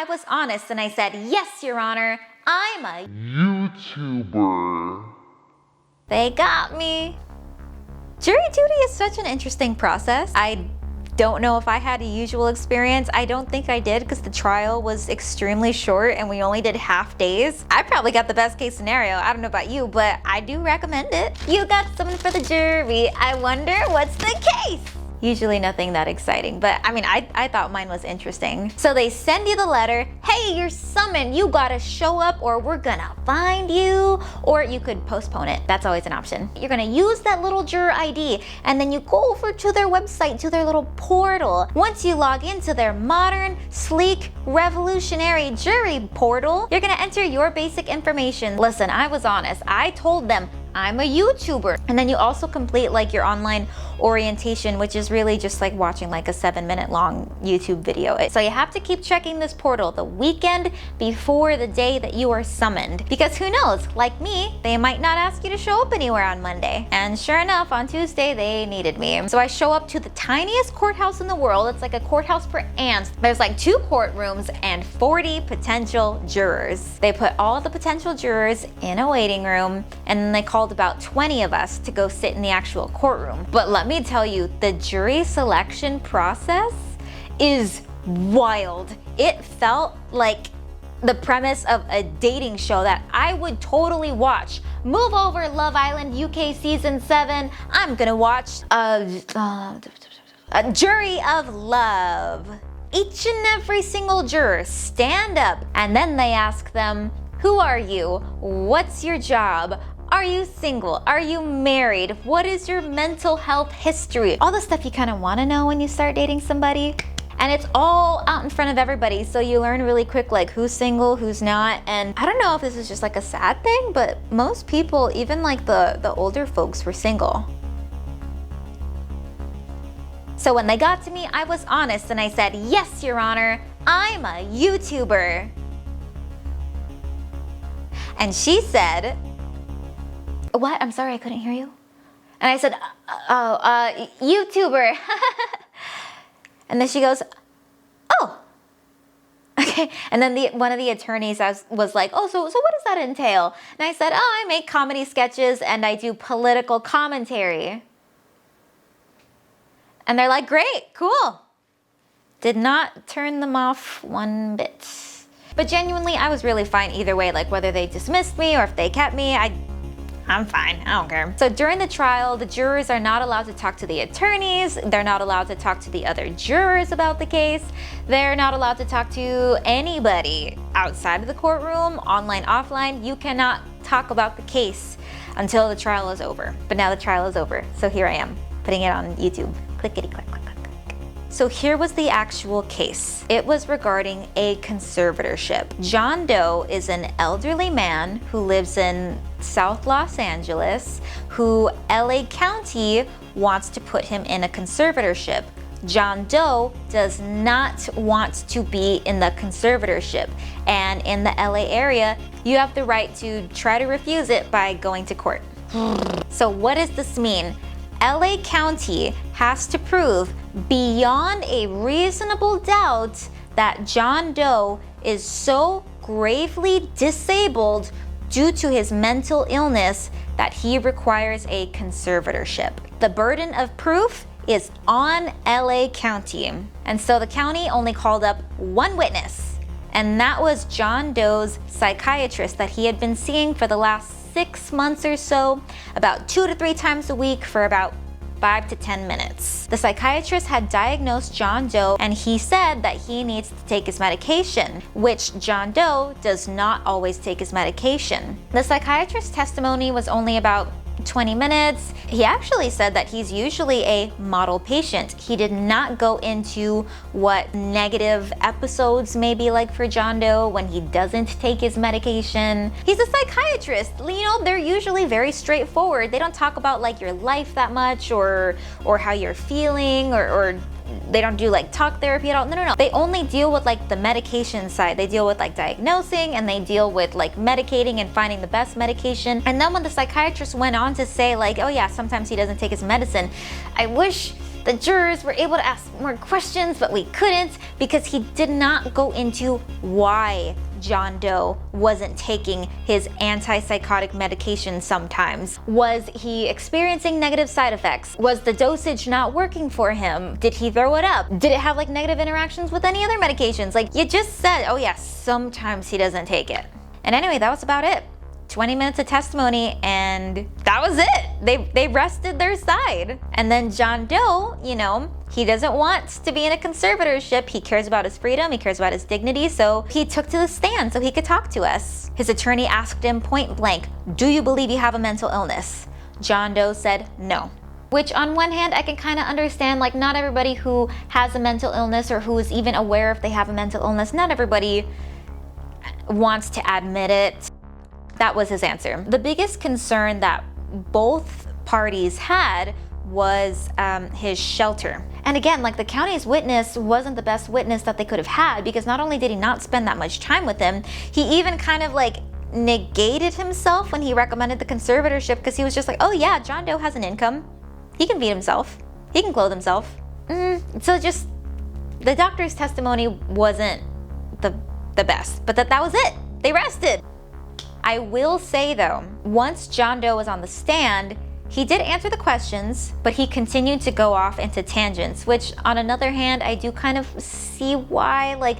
I was honest and I said, yes, Your Honor, I'm a YouTuber. They got me. Jury duty is such an interesting process. I don't know if I had a usual experience. I don't think I did because the trial was extremely short and we only did half days. I probably got the best case scenario. I don't know about you, but I do recommend it. You got something for the jury. I wonder what's the case? Usually nothing that exciting, but I mean, I thought mine was interesting. So they send you the letter, hey, you're summoned, you gotta show up or we're gonna find you, or you could postpone it. That's always an option. You're gonna use that little juror ID and then you go over to their website, to their little portal. Once you log into their modern, sleek, revolutionary jury portal, you're gonna enter your basic information. Listen, I was honest. I told them I'm a YouTuber. And then you also complete like your online orientation, which is really just like watching like a 7-minute long YouTube video. So you have to keep checking this portal the weekend before the day that you are summoned. Because who knows, like me, they might not ask you to show up anywhere on Monday. And sure enough, on Tuesday, they needed me. So I show up to the tiniest courthouse in the world. It's like a courthouse for ants. There's like 2 courtrooms and 40 potential jurors. They put all the potential jurors in a waiting room and then they called about 20 of us to go sit in the actual courtroom. But let me tell you, the jury selection process is wild. It felt like the premise of a dating show that I would totally watch. Move over, Love Island UK season 7. I'm gonna watch a Jury of Love. Each and every single juror stand up and then they ask them, who are you? What's your job? Are you single? Are you married? What is your mental health history? All the stuff you kind of want to know when you start dating somebody. And it's all out in front of everybody, so you learn really quick like who's single, who's not. And I don't know if this is just like a sad thing, but most people, even like the older folks, were single. So when they got to me, I was honest and I said, yes, Your Honor, I'm a YouTuber. And she said, what? I'm sorry, I couldn't hear you. And I said, YouTuber. And then she goes, oh, okay. And then one of the attorneys was like, oh, so what does that entail? And I said, oh, I make comedy sketches and I do political commentary. And they're like, great, cool. Did not turn them off one bit. But genuinely, I was really fine either way, like whether they dismissed me or if they kept me, I'm fine, I don't care. So during the trial, the jurors are not allowed to talk to the attorneys. They're not allowed to talk to the other jurors about the case. They're not allowed to talk to anybody outside of the courtroom, online, offline. You cannot talk about the case until the trial is over. But now the trial is over, so here I am, putting it on YouTube. Clickety click, click, click, click. So here was the actual case. It was regarding a conservatorship. John Doe is an elderly man who lives in South Los Angeles, who LA County wants to put him in a conservatorship. John Doe does not want to be in the conservatorship, and in the LA area, you have the right to try to refuse it by going to court. So what does this mean? LA County has to prove beyond a reasonable doubt that John Doe is so gravely disabled due to his mental illness that he requires a conservatorship. The burden of proof is on LA County. And so the county only called up one witness, and that was John Doe's psychiatrist that he had been seeing for the last 6 months or so, about 2 to 3 times a week for about 5 to 10 minutes. The psychiatrist had diagnosed John Doe and he said that he needs to take his medication, which John Doe does not always take his medication. The psychiatrist's testimony was only about 20 minutes. He actually said that he's usually a model patient. He did not go into what negative episodes may be like for John Doe when he doesn't take his medication. He's a psychiatrist. You know, they're usually very straightforward. They don't talk about like your life that much or how you're feeling or they don't do like talk therapy at all. No. They only deal with like the medication side. They deal with like diagnosing and they deal with like medicating and finding the best medication. And then when the psychiatrist went on to say like, oh yeah, sometimes he doesn't take his medicine, I wish The jurors were able to ask more questions, but we couldn't because he did not go into why John Doe wasn't taking his antipsychotic medication sometimes. Was he experiencing negative side effects? Was the dosage not working for him? Did he throw it up? Did it have like negative interactions with any other medications? Like you just said, oh yeah, sometimes he doesn't take it. And anyway, that was about it. 20 minutes of testimony and that was it. They rested their side. And then John Doe, you know, he doesn't want to be in a conservatorship. He cares about his freedom, he cares about his dignity, so he took to the stand so he could talk to us. His attorney asked him point blank, "Do you believe you have a mental illness?" John Doe said no. Which on one hand, I can kind of understand, like not everybody who has a mental illness or who is even aware if they have a mental illness, not everybody wants to admit it. That was his answer. The biggest concern that both parties had was his shelter. And again, like the county's witness wasn't the best witness that they could have had because not only did he not spend that much time with him, he even kind of like negated himself when he recommended the conservatorship because he was just like, oh yeah, John Doe has an income. He can feed himself. He can clothe himself. So just the doctor's testimony wasn't the best, but that was it. They rested. I will say though, once John Doe was on the stand, he did answer the questions, but he continued to go off into tangents, which on another hand, I do kind of see why, like,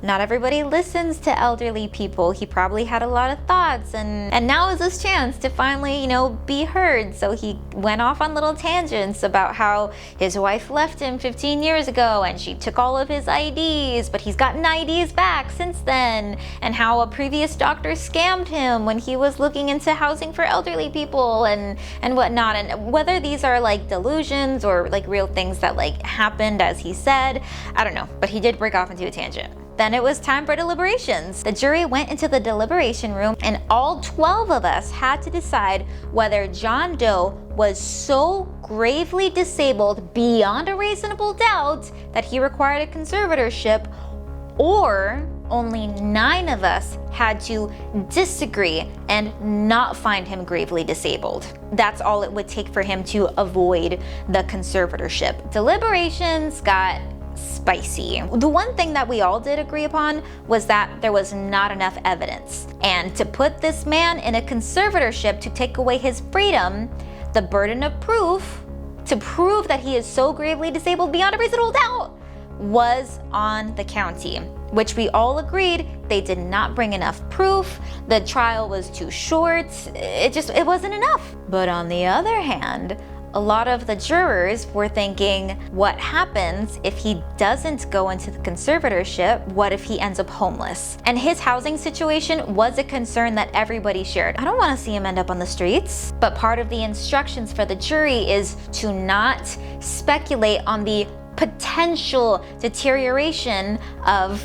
not everybody listens to elderly people. He probably had a lot of thoughts and now is his chance to finally, you know, be heard. So he went off on little tangents about how his wife left him 15 years ago and she took all of his IDs, but he's gotten IDs back since then, and how a previous doctor scammed him when he was looking into housing for elderly people and whatnot. And whether these are like delusions or like real things that like happened as he said, I don't know, but he did break off into a tangent. Then it was time for deliberations. The jury went into the deliberation room and all 12 of us had to decide whether John Doe was so gravely disabled beyond a reasonable doubt that he required a conservatorship, or only 9 of us had to disagree and not find him gravely disabled. That's all it would take for him to avoid the conservatorship. Deliberations got spicy. The one thing that we all did agree upon was that there was not enough evidence. And to put this man in a conservatorship to take away his freedom, the burden of proof to prove that he is so gravely disabled beyond a reasonable doubt was on the county, which we all agreed they did not bring enough proof. The trial was too short. It wasn't enough. But on the other hand, a lot of the jurors were thinking, what happens if he doesn't go into the conservatorship? What if he ends up homeless? And his housing situation was a concern that everybody shared. I don't want to see him end up on the streets. But part of the instructions for the jury is to not speculate on the potential deterioration of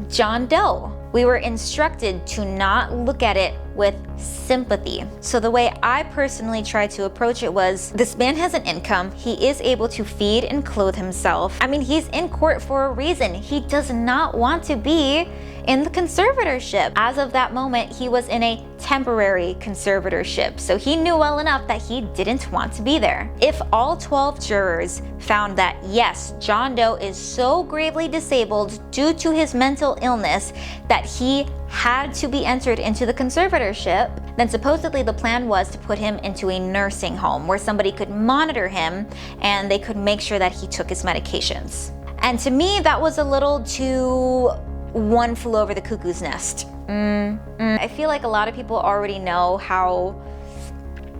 John Doe. We were instructed to not look at it with sympathy. So the way I personally tried to approach it was, this man has an income, he is able to feed and clothe himself. I mean, he's in court for a reason. He does not want to be in the conservatorship. As of that moment, he was in a temporary conservatorship, so he knew well enough that he didn't want to be there. If all 12 jurors found that yes, John Doe is so gravely disabled due to his mental illness that he had to be entered into the conservatorship, then supposedly the plan was to put him into a nursing home where somebody could monitor him and they could make sure that he took his medications. And to me, that was a little too one flew over the cuckoo's nest. I feel like a lot of people already know how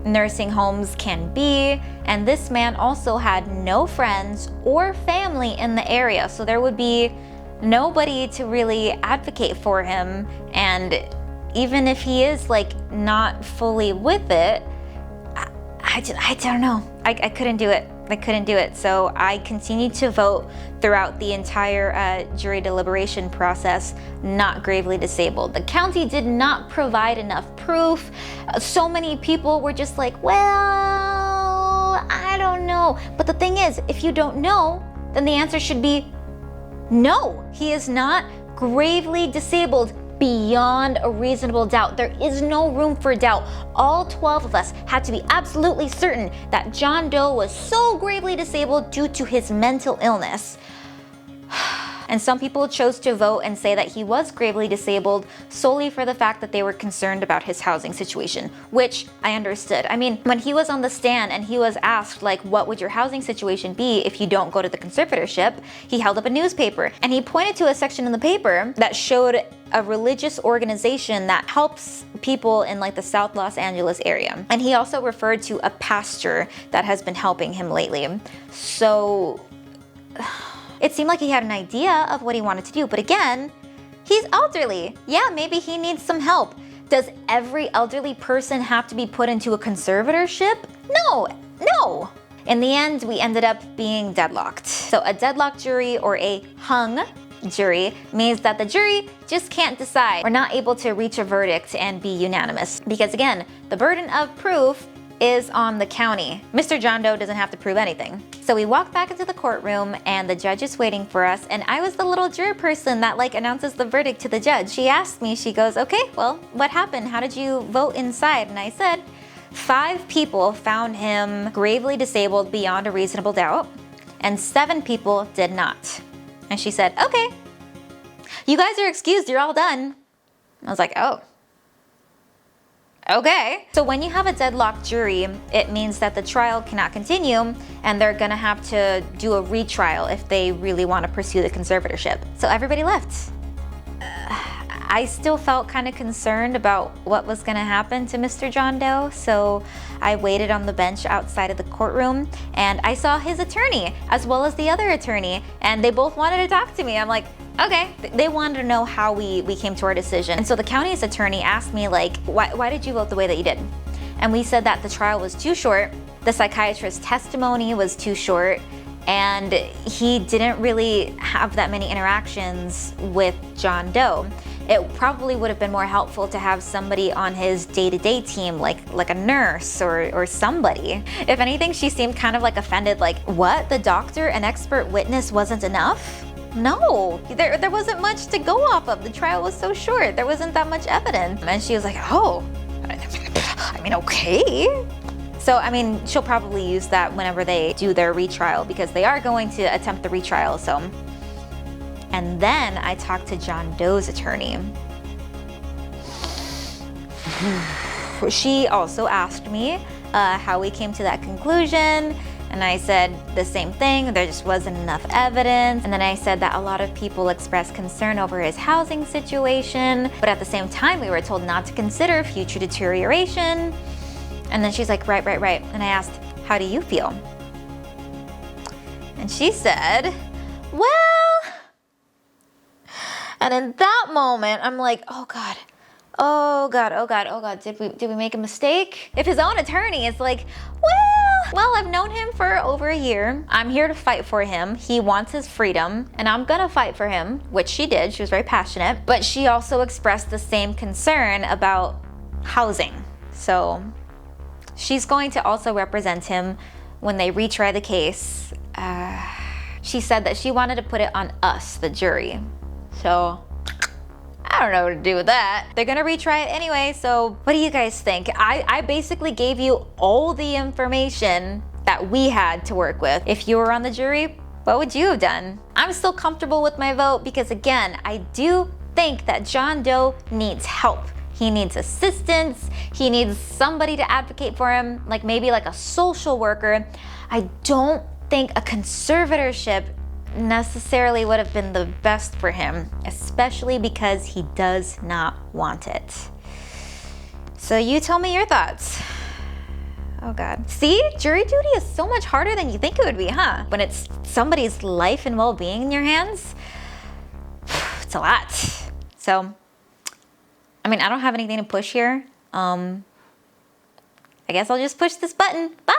nursing homes can be, and this man also had no friends or family in the area, so there would be nobody to really advocate for him. And even if he is like not fully with it, I don't know. I couldn't do it. I couldn't do it. So I continued to vote throughout the entire jury deliberation process, not gravely disabled. The county did not provide enough proof. So many people were just like, well, I don't know. But the thing is, if you don't know, then the answer should be no. He is not gravely disabled beyond a reasonable doubt. There is no room for doubt. All 12 of us had to be absolutely certain that John Doe was so gravely disabled due to his mental illness. And some people chose to vote and say that he was gravely disabled solely for the fact that they were concerned about his housing situation, which I understood. I mean, when he was on the stand and he was asked, like, what would your housing situation be if you don't go to the conservatorship, he held up a newspaper and he pointed to a section in the paper that showed a religious organization that helps people in like the South Los Angeles area. And he also referred to a pastor that has been helping him lately. So it seemed like he had an idea of what he wanted to do, but again, he's elderly. Yeah, maybe he needs some help. Does every elderly person have to be put into a conservatorship? No. In the end, we ended up being deadlocked. So a deadlocked jury, or a hung jury, means that the jury just can't decide. We're not able to reach a verdict and be unanimous. Because again, the burden of proof is on the county. Mr. John Doe doesn't have to prove anything. So we walked back into the courtroom and the judge is waiting for us, and I was the little juror person that like announces the verdict to the judge. She asked me, she goes, okay, well, what happened? How did you vote inside? And I said, 5 people found him gravely disabled beyond a reasonable doubt, and 7 people did not. And she said, okay, you guys are excused, you're all done. I was like, oh. Okay. So when you have a deadlocked jury, it means that the trial cannot continue and they're gonna have to do a retrial if they really want to pursue the conservatorship. So everybody left. I still felt kind of concerned about what was gonna happen to Mr. John Doe, so I waited on the bench outside of the courtroom and I saw his attorney as well as the other attorney, and they both wanted to talk to me. I'm like, okay. They wanted to know how we came to our decision. And so the county's attorney asked me like, why did you vote the way that you did? And we said that the trial was too short, the psychiatrist's testimony was too short, and he didn't really have that many interactions with John Doe. It probably would have been more helpful to have somebody on his day-to-day team, like a nurse or somebody. If anything, she seemed kind of like offended, like, what? The doctor, an expert witness wasn't enough? No, there wasn't much to go off of. The trial was so short. There wasn't that much evidence. And she was like, oh, I mean, okay. So, I mean, she'll probably use that whenever they do their retrial because they are going to attempt the retrial, so. And then I talked to John Doe's attorney. She also asked me how we came to that conclusion. And I said the same thing, there just wasn't enough evidence. And then I said that a lot of people expressed concern over his housing situation, but at the same time, we were told not to consider future deterioration. And then she's like, right. And I asked, how do you feel? And she said, well, and in that moment, I'm like, oh God, did we make a mistake? If his own attorney is like, well, I've known him for over a year. I'm here to fight for him. He wants his freedom, and I'm gonna fight for him, which she did. She was very passionate, but she also expressed the same concern about housing. So she's going to also represent him when they retry the case. She said that she wanted to put it on us, the jury. So I don't know what to do with that. They're gonna retry it anyway, so what do you guys think? I basically gave you all the information that we had to work with. If you were on the jury, what would you have done? I'm still comfortable with my vote because again, I do think that John Doe needs help. He needs assistance. He needs somebody to advocate for him, like maybe like a social worker. I don't think a conservatorship necessarily would have been the best for him, especially because he does not want it. So you tell me your thoughts. Oh God. See, jury duty is so much harder than you think it would be, huh? When it's somebody's life and well-being in your hands, it's a lot. So, I mean, I don't have anything to push here. I guess I'll just push this button. Bye.